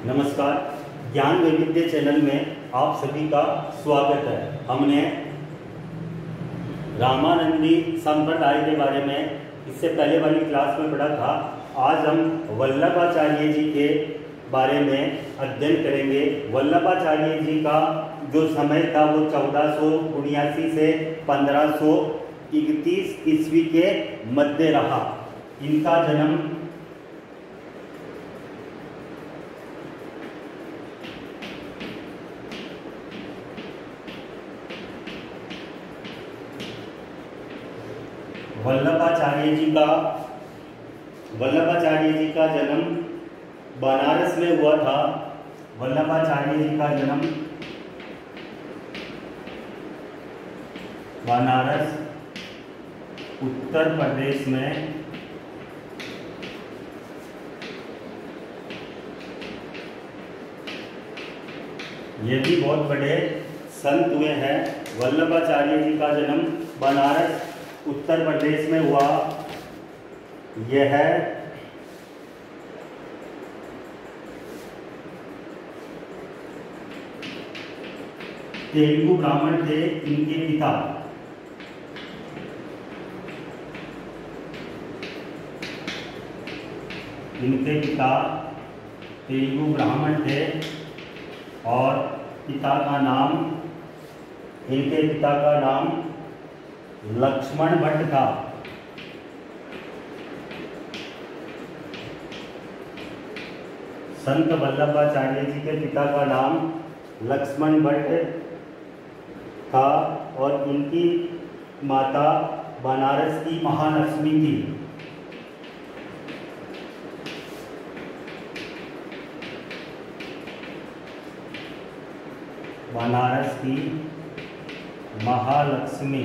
नमस्कार। ज्ञान वैविध्य चैनल में आप सभी का स्वागत है। हमने रामानंदी संप्रदाय के बारे में इससे पहले वाली क्लास में पढ़ा था। आज हम वल्लभाचार्य जी के बारे में अध्ययन करेंगे। वल्लभाचार्य जी का जो समय था वो 1479 से 1531 ईस्वी के मध्य रहा। इनका जन्म वल्लभाचार्य जी का जन्म बनारस में हुआ था। वल्लभाचार्य जी का जन्म बनारस उत्तर प्रदेश में ये भी बहुत बड़े संत हुए हैं। वल्लभाचार्य जी का जन्म बनारस उत्तर प्रदेश में हुआ। यह तेलुगु ब्राह्मण थे। इनके पिता तेलुगु ब्राह्मण थे और इनके पिता का नाम लक्ष्मण भट्ट था। संत वल्लभाचार्य जी के पिता का नाम लक्ष्मण भट्ट था और इनकी माता बनारस की महालक्ष्मी थी। बनारस की महालक्ष्मी।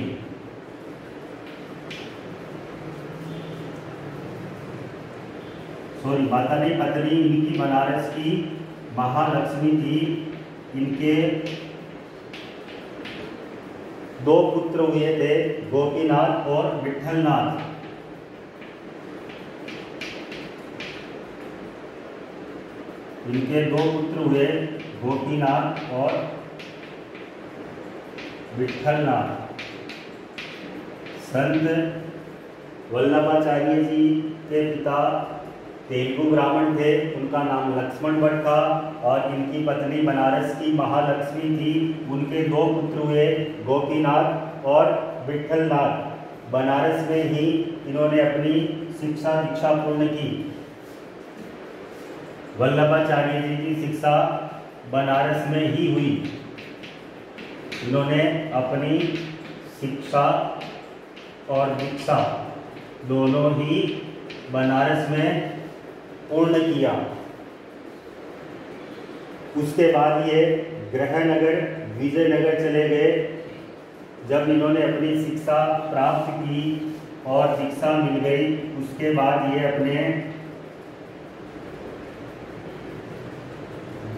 माता नहीं पत्नी इनकी बनारस की महालक्ष्मी थी। इनके दो पुत्र हुए थे, गोपीनाथ और विठलनाथ। इनके दो पुत्र हुए, गोपीनाथ और विठलनाथ। संत वल्लभाचार्य जी के पिता तेलुगु ब्राह्मण थे। उनका नाम लक्ष्मण भट्ट था और इनकी पत्नी बनारस की महालक्ष्मी थी। उनके दो पुत्र हुए, गोपीनाथ और विठलनाथ। बनारस में ही इन्होंने अपनी शिक्षा दीक्षा पूर्ण की। वल्लभाचार्य जी की शिक्षा बनारस में ही हुई। इन्होंने अपनी शिक्षा और दीक्षा दोनों ही बनारस में पूर्ण किया। उसके बाद ये गृहनगर विजयनगर चले गए। जब इन्होंने अपनी शिक्षा प्राप्त की और दीक्षा मिल गई, उसके बाद ये अपने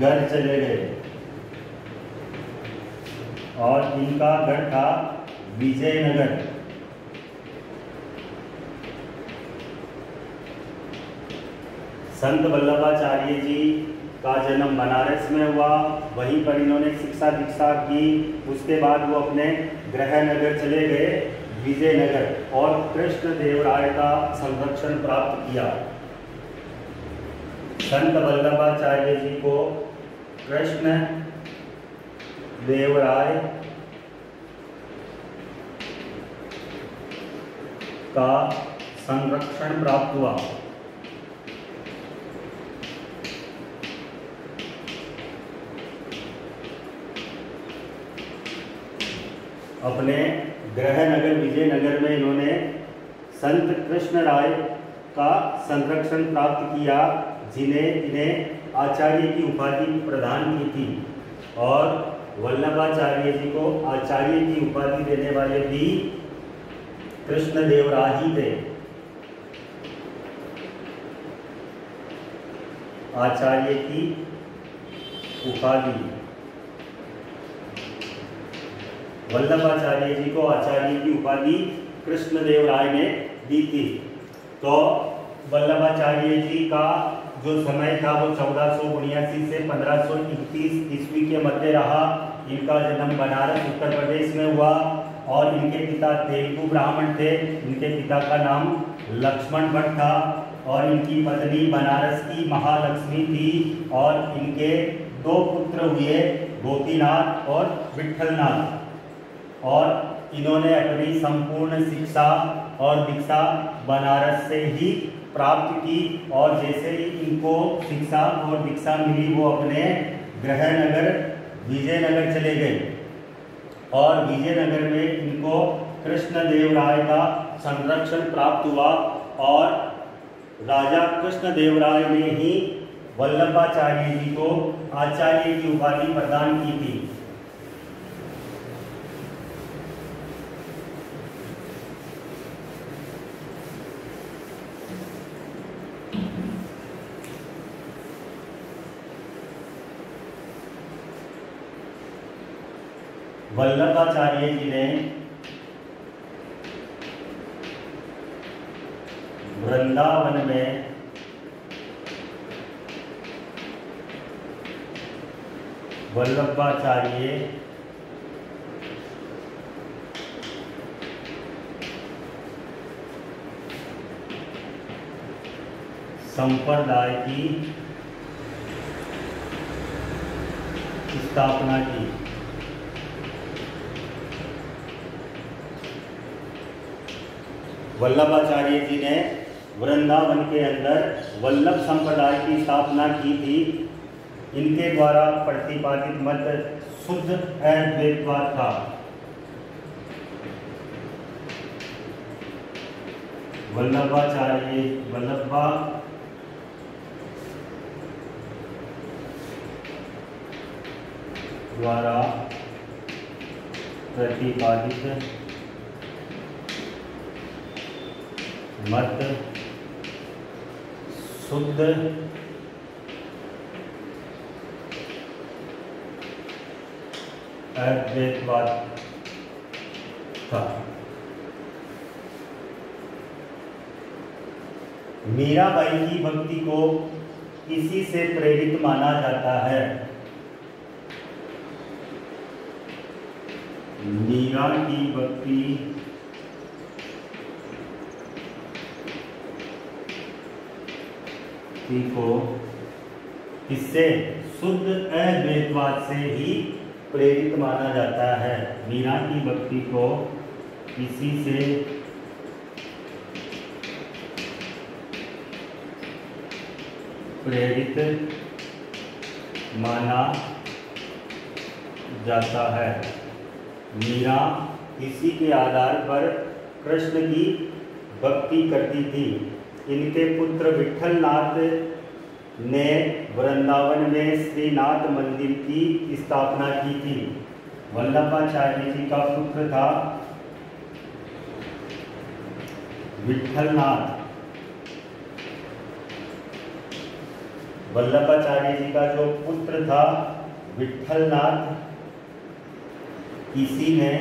घर चले गए और इनका घर था विजयनगर। संत वल्लभाचार्य जी का जन्म बनारस में हुआ। वहीं पर इन्होंने शिक्षा दीक्षा की। उसके बाद वो अपने गृहनगर चले गए विजयनगर और कृष्ण देव राय का संरक्षण प्राप्त किया। संत वल्लभाचार्य जी को कृष्ण देव राय का संरक्षण प्राप्त हुआ। अपने गृहनगर विजयनगर में इन्होंने संत कृष्ण राय का संरक्षण प्राप्त किया, इन्हें आचार्य की उपाधि प्रदान की थी। और वल्लभाचार्य जी को आचार्य की उपाधि देने वाले भी कृष्ण देव राय ही थे। आचार्य की उपाधि वल्लभाचार्य जी को आचार्य की उपाधि कृष्णदेव राय ने दी थी। तो वल्लभाचार्य जी का जो समय था वो 1479 से 1531 ईस्वी के मध्य रहा। इनका जन्म बनारस उत्तर प्रदेश में हुआ और इनके पिता तेलुगु ब्राह्मण थे। इनके पिता का नाम लक्ष्मण भट्ट था और इनकी पत्नी बनारस की महालक्ष्मी थी और इनके दो पुत्र हुए, गोपीनाथ और विठलनाथ। और इन्होंने अपनी संपूर्ण शिक्षा और दीक्षा बनारस से ही प्राप्त की और जैसे ही इनको शिक्षा और दीक्षा मिली वो अपने गृह नगर विजयनगर चले गए और विजयनगर में इनको कृष्णदेव राय का संरक्षण प्राप्त हुआ और राजा कृष्णदेव राय ने ही वल्लभाचार्य जी को आचार्य की उपाधि प्रदान की थी। वल्लभाचार्य जी ने वृंदावन में वल्लभाचार्य संप्रदाय की स्थापना की। वल्लभाचार्य जी ने वृंदावन के अंदर वल्लभ संप्रदाय की स्थापना की थी। इनके द्वारा प्रतिपादित मत शुद्ध अद्वैतवाद था। वल्लभा द्वारा प्रतिपादित मत शुद्ध अद्वैतवाद था। मीराबाई की भक्ति को इसी से प्रेरित माना जाता है। मीरा की भक्ति को इससे शुद्ध अद्वैतवाद से ही प्रेरित माना जाता है। मीरा की भक्ति को इसी से प्रेरित माना जाता है। मीरा इसी के आधार पर कृष्ण की भक्ति करती थी। इनके पुत्र विठलनाथ ने वृंदावन में श्रीनाथ मंदिर की स्थापना की थी। वल्लभाचार्य जी का पुत्र था विठलनाथ। वल्लभाचार्य जी का जो पुत्र था विठलनाथ, इसी ने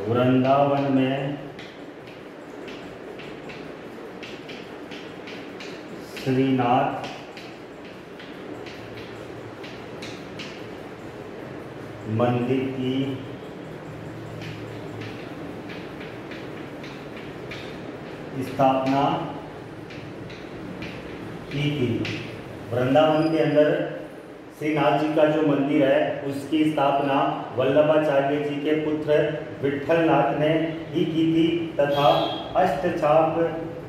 वृंदावन में श्रीनाथ मंदिर की स्थापना की थी। वृंदावन के अंदर श्रीनाथ जी का जो मंदिर है उसकी स्थापना वल्लभाचार्य जी के पुत्र विठलनाथ ने ही की थी तथा अष्टचाप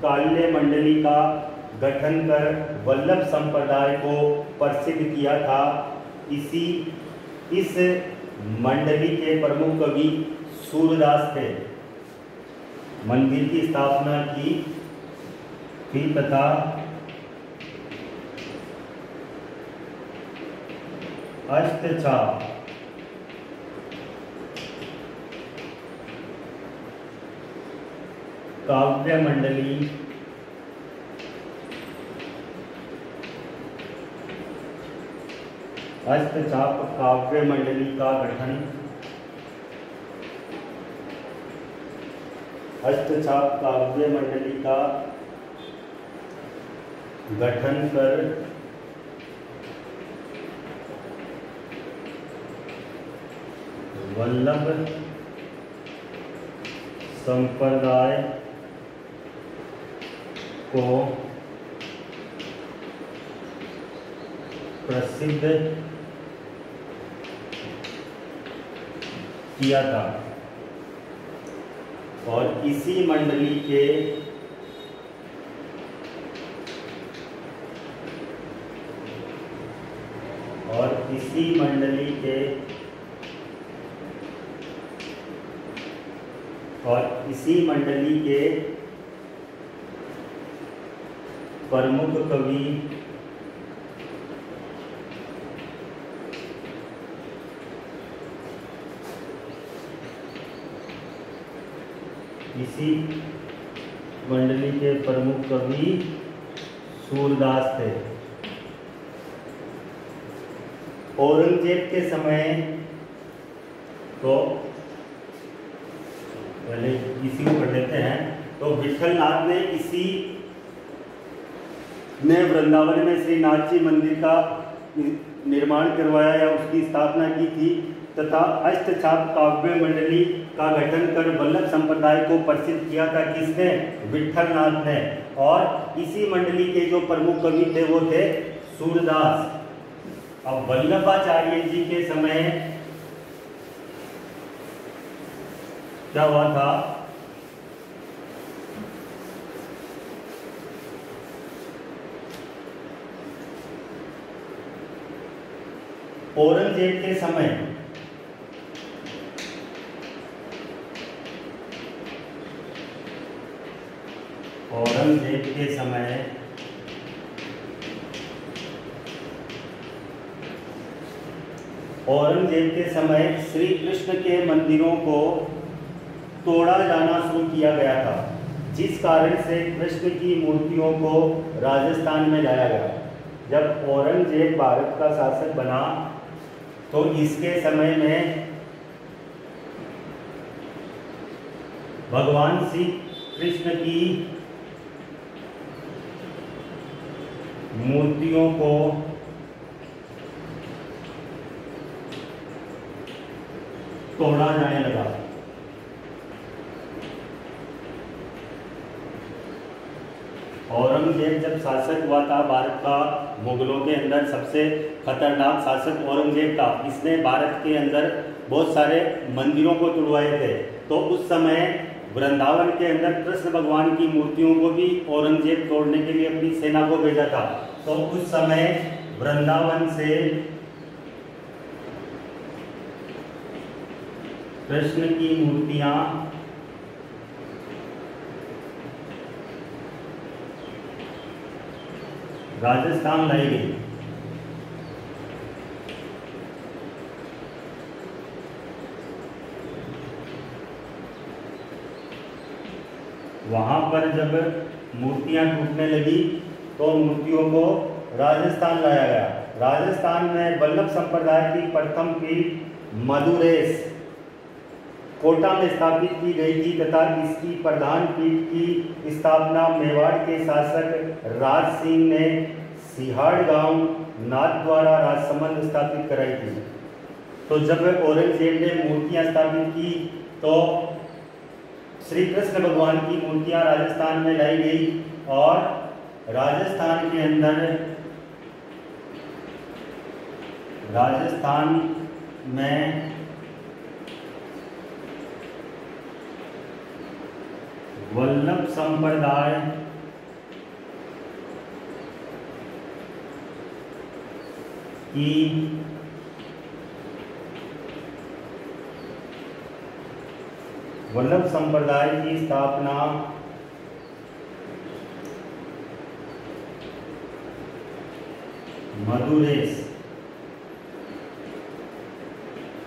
काल्य मंडली का गठन कर वल्लभ संप्रदाय को प्रसिद्ध किया था। इस मंडली के प्रमुख कवि सूरदास थे। मंदिर की स्थापना की थी तथा अष्टचाप काव्य मंडली अष्टचाप काव्य मंडली का गठन अष्टचाप काव्य मंडली का गठन कर वल्लभ संप्रदाय को प्रसिद्ध किया था और इसी मंडली के प्रमुख कवि सूरदास थे। औरंगजेब के समय तो पहले इसी को पढ़ लेते हैं। तो विठलनाथ ने वृंदावन में श्रीनाथ जी मंदिर का निर्माण करवाया या उसकी स्थापना की थी तथा अष्टचाप काव्य मंडली का गठन कर वल्लभ संप्रदाय को प्रसिद्ध किया था। किसने? विठलनाथ ने। और इसी मंडली के जो प्रमुख कवि थे वो थे सूरदास। अब वल्लभाचार्य जी के समय क्या हुआ था? औरंगजेब के समय श्री कृष्ण के मंदिरों को तोड़ा जाना शुरू किया गया था, जिस कारण से कृष्ण की मूर्तियों को राजस्थान में लाया गया। जब औरंगजेब भारत का शासक बना तो इसके समय में भगवान श्री कृष्ण की मूर्तियों को तोड़ा जाने लगा। औरंगजेब जब शासक हुआ था भारत का, मुगलों के अंदर सबसे खतरनाक शासक औरंगजेब था। इसने भारत के अंदर बहुत सारे मंदिरों को तुड़वाए थे। तो उस समय वृंदावन के अंदर कृष्ण भगवान की मूर्तियों को भी औरंगजेब तोड़ने के लिए अपनी सेना को भेजा था। तो उस समय वृंदावन से कृष्ण की मूर्तियां राजस्थान लाई गई। वहां पर जब मूर्तियां टूटने लगी तो मूर्तियों को राजस्थान लाया गया। राजस्थान में वल्लभ संप्रदाय की प्रथम पीठ मदुरेश कोटा में स्थापित की गई थी तथा इसकी प्रधान पीठ की स्थापना मेवाड़ के शासक राज सिंह ने सिहाड़ गांव नाथ द्वारा राजसमंद स्थापित कराई थी। तो जब औरंगजेब ने मूर्तियां स्थापित की तो श्री कृष्ण भगवान की मूर्तियां राजस्थान में लाई गई और राजस्थान में वल्लभ संप्रदाय की स्थापना मदुरेश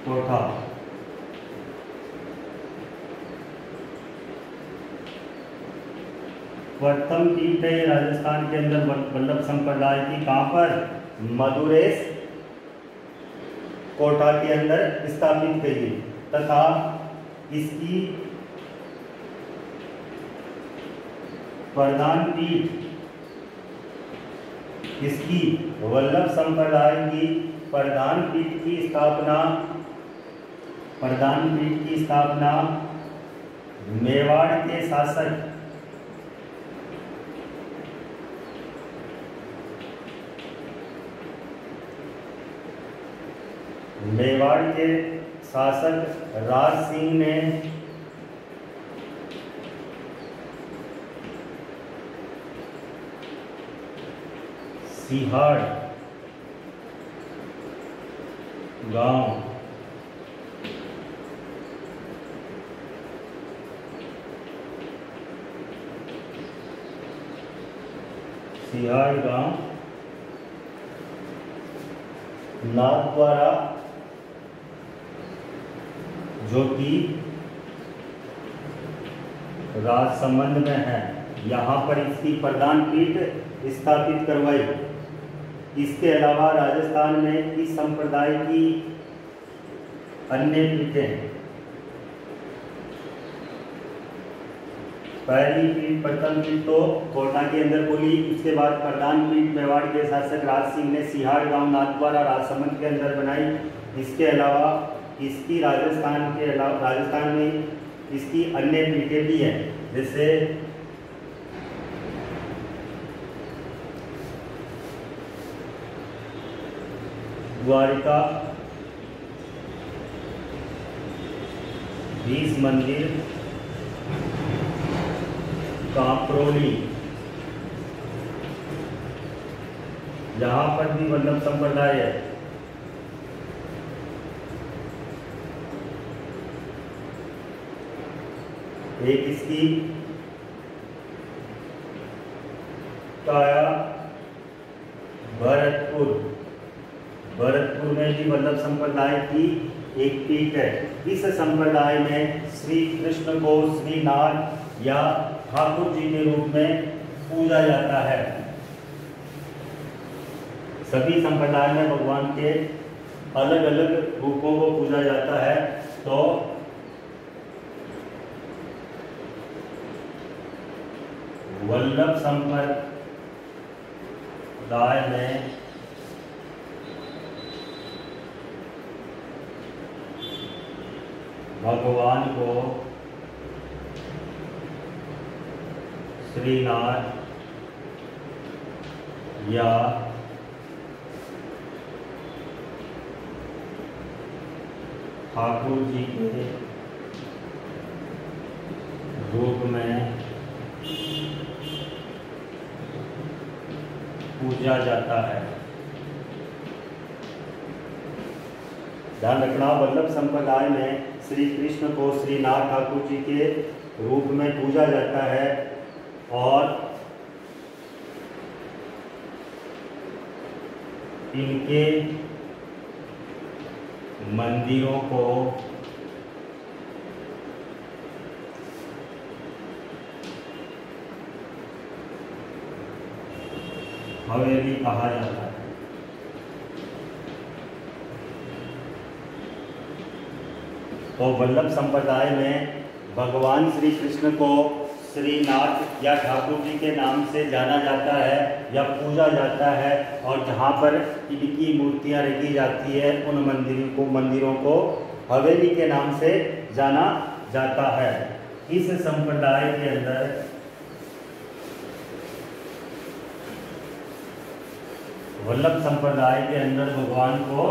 कोटा प्रथम पीठ है राजस्थान के अंदर वल्लभ संप्रदाय की। कहां पर? मदुरेश कोटा के अंदर स्थापित की गई तथा इसकी प्रधान पीठ इसकी वल्लभ संप्रदाय की प्रधान पीठ की स्थापना मेवाड़ के शासक राज सिंह ने सिहाड़ गांव नाथद्वारा, जो कि राजसमंद में है, यहाँ पर इसकी प्रधान पीठ स्थापित करवाई। इसके अलावा राजस्थान में इस संप्रदाय की अन्य पीठें हैं। पहली पीठ, प्रथम पीठ तो कोटा के अंदर बोली। उसके बाद प्रधान पीठ मेवाड़ के शासक राज सिंह ने सिहाड़ गांव नाथद्वारा राजसमंद के अंदर बनाई। इसके अलावा इसकी राजस्थान में इसकी अन्य पीठें भी हैं, जैसे द्वारिका, 20 मंदिर, कांपरोली, यहाँ पर भी वल्लभ संप्रदाय है। एक इसकी काया भरतपुर में भी वल्लभ संप्रदाय की एक पीठ है। इस संप्रदाय में श्री कृष्ण को श्रीनाथ या ठाकुर जी के रूप में पूजा जाता है। सभी संप्रदाय में भगवान के अलग अलग रूपों को पूजा जाता है। तो वल्लभ संप्रदाय में भगवान को श्रीनाथ या ठाकुर जी के रूप में पूजा जाता है। ध्यान रखना, वल्लभ संप्रदाय में श्री कृष्ण को श्रीनाथ ठाकुर जी के रूप में पूजा जाता है और इनके मंदिरों को हवेली कहा जाता है। तो वल्लभ संप्रदाय में भगवान श्री कृष्ण को श्रीनाथ या ठाकुर जी के नाम से जाना जाता है या पूजा जाता है, और जहाँ पर इनकी मूर्तियाँ रखी जाती है उन मंदिरों को हवेली के नाम से जाना जाता है। इस संप्रदाय के अंदर वल्लभ संप्रदाय के अंदर भगवान को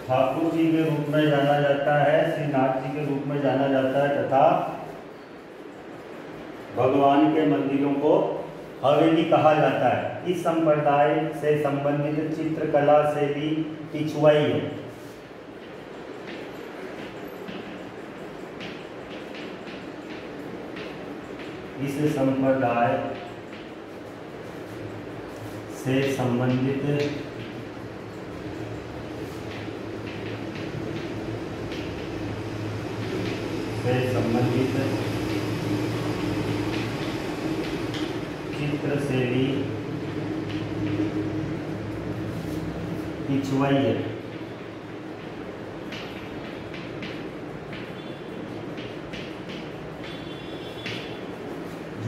ठाकुर जी के रूप में जाना जाता है, श्रीनाथ जी के रूप में जाना जाता है, तथा भगवान के मंदिरों को हवेली कहा जाता है। इस संप्रदाय से संबंधित चित्रकला से भी पिछुआई है। इस संप्रदाय से संबंधित चित्र से भी पिछुआई है।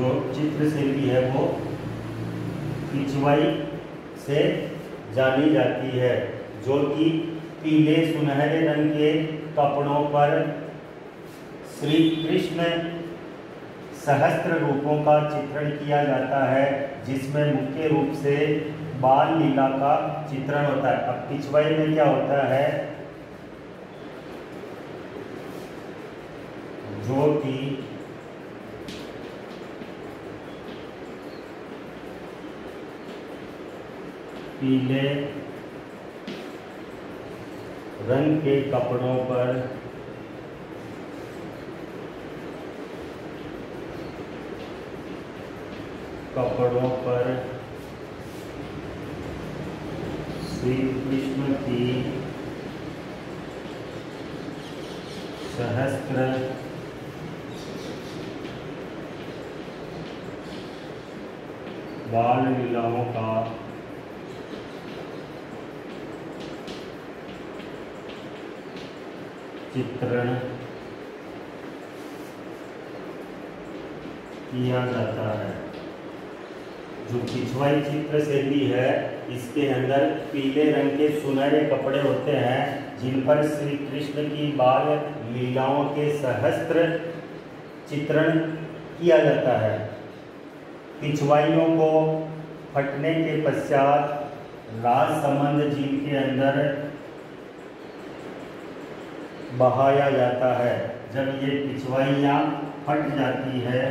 जो चित्रशैली है वो पिछवाई से जानी जाती है, जो कि पीले सुनहरे रंग के कपड़ों पर श्री कृष्ण सहस्त्र रूपों का चित्रण किया जाता है, जिसमें मुख्य रूप से बाल लीला का चित्रण होता है। अब पिछवाई में क्या होता है, जो कि पीले रंग के कपड़ों पर श्री कृष्ण की सहस्त्र बाल लीलाओं का चित्रण किया जाता है। जो पिछवाई चित्र शैली है, इसके अंदर पीले रंग के सुनहरे कपड़े होते हैं, जिन पर श्री कृष्ण की बाल लीलाओं के सहस्त्र चित्रण किया जाता है। पिछवाइयों को फटने के पश्चात राजसमंद झील के अंदर बहाया जाता है। जब ये पिछवाइयाँ फट जाती है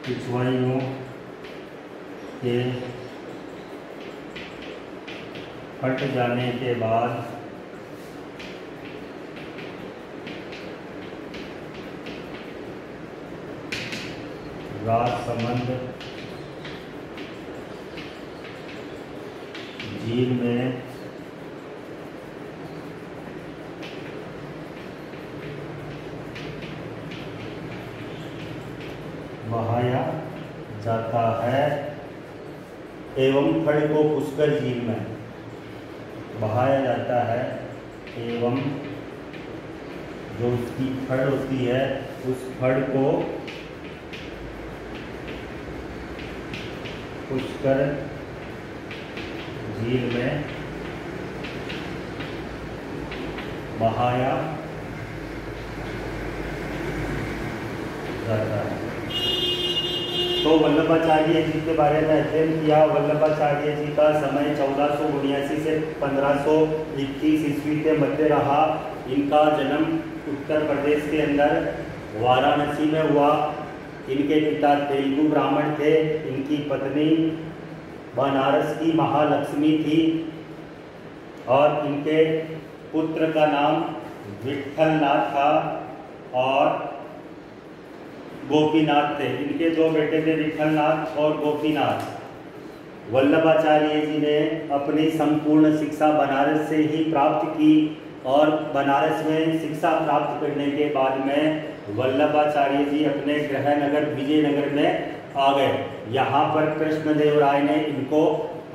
पिछवाइयों के फट जाने के बाद राजसमंद झील में बहाया जाता है एवं फड़ को पुष्कर झील में बहाया जाता है, एवं जो उसकी फड़ होती है उस फड़ को पुष्कर झील में बहाया जाता है। तो वल्लभाचार्य जी के बारे में अध्ययन किया। वल्लभाचार्य जी का समय 1479 से 1521 ईस्वी के मध्य रहा। इनका जन्म उत्तर प्रदेश के अंदर वाराणसी में हुआ। इनके पिता तेलुगु ब्राह्मण थे। इनकी पत्नी बनारस की महालक्ष्मी थी और इनके पुत्र का नाम विठलनाथ था और गोपीनाथ थे। इनके दो बेटे थे, विठलनाथ और गोपीनाथ। वल्लभाचार्य जी ने अपनी संपूर्ण शिक्षा बनारस से ही प्राप्त की और बनारस में शिक्षा प्राप्त करने के बाद में वल्लभाचार्य जी अपने गृह नगर विजयनगर में आ गए। यहाँ पर कृष्णदेव राय ने इनको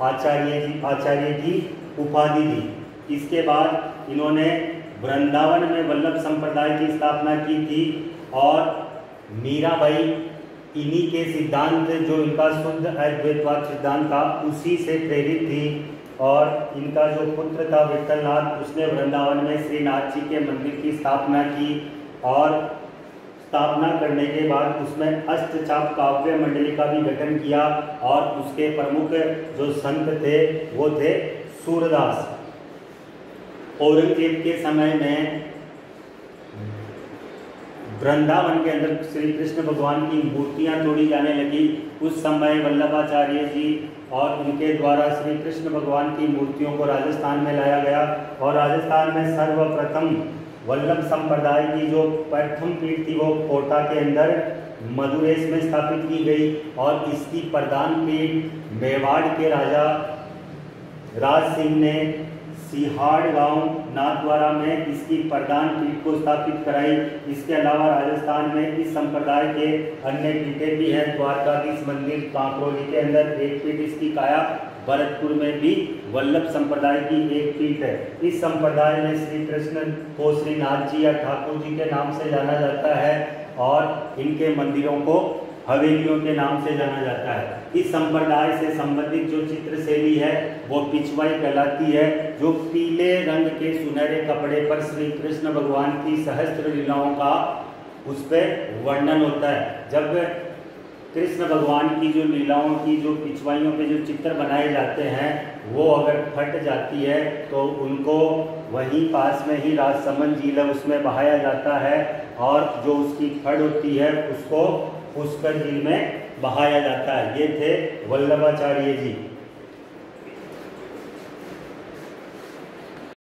आचार्य की उपाधि दी। इसके बाद इन्होंने वृंदावन में वल्लभ संप्रदाय की स्थापना की थी और मीराबाई इन्हीं के सिद्धांत, जो इनका शुद्ध अद्वैतवाद सिद्धांत था, उसी से प्रेरित थी। और इनका जो पुत्र था विठलनाथ, उसने वृंदावन में श्रीनाथ जी के मंदिर की स्थापना की और स्थापना करने के बाद उसमें अष्टचाप काव्य मंडली का भी गठन किया और उसके प्रमुख जो संत थे वो थे सूरदास। औरंगजेब के समय में वृंदावन के अंदर श्री कृष्ण भगवान की मूर्तियां तोड़ी जाने लगी। उस समय वल्लभाचार्य जी और उनके द्वारा श्री कृष्ण भगवान की मूर्तियों को राजस्थान में लाया गया और राजस्थान में सर्वप्रथम वल्लभ संप्रदाय की जो प्रथम पीठ थी वो कोटा के अंदर मदुरेश में स्थापित की गई और इसकी प्रधान पीठ मेवाड़ के राजा राज सिंह ने सिहाड़ गांव नाथद्वारा में इसकी प्रधान पीठ को स्थापित कराई। इसके अलावा राजस्थान में इस संप्रदाय के अन्य पीठें भी हैं। द्वारकाधीश मंदिर कांकरोली के अंदर एक पीठ इसकी काया भरतपुर में भी वल्लभ संप्रदाय की एक पीठ है। इस संप्रदाय में श्री कृष्ण को श्रीनाथ जी या ठाकुर जी के नाम से जाना जाता है और इनके मंदिरों को हवेलियों के नाम से जाना जाता है। इस संप्रदाय से संबंधित जो चित्र शैली है वो पिछवाई कहलाती है, जो पीले रंग के सुनहरे कपड़े पर श्री कृष्ण भगवान की सहस्त्र लीलाओं का उस पर वर्णन होता है। जब कृष्ण भगवान की जो लीलाओं की जो पिछवाइयों पे जो चित्र बनाए जाते हैं वो अगर फट जाती है तो उनको वहीं पास में ही राजसमंद झील है उसमें बहाया जाता है और जो उसकी फड़ होती है उसको पुष्कर झील में बहाया जाता है। ये थे वल्लभाचार्य जी।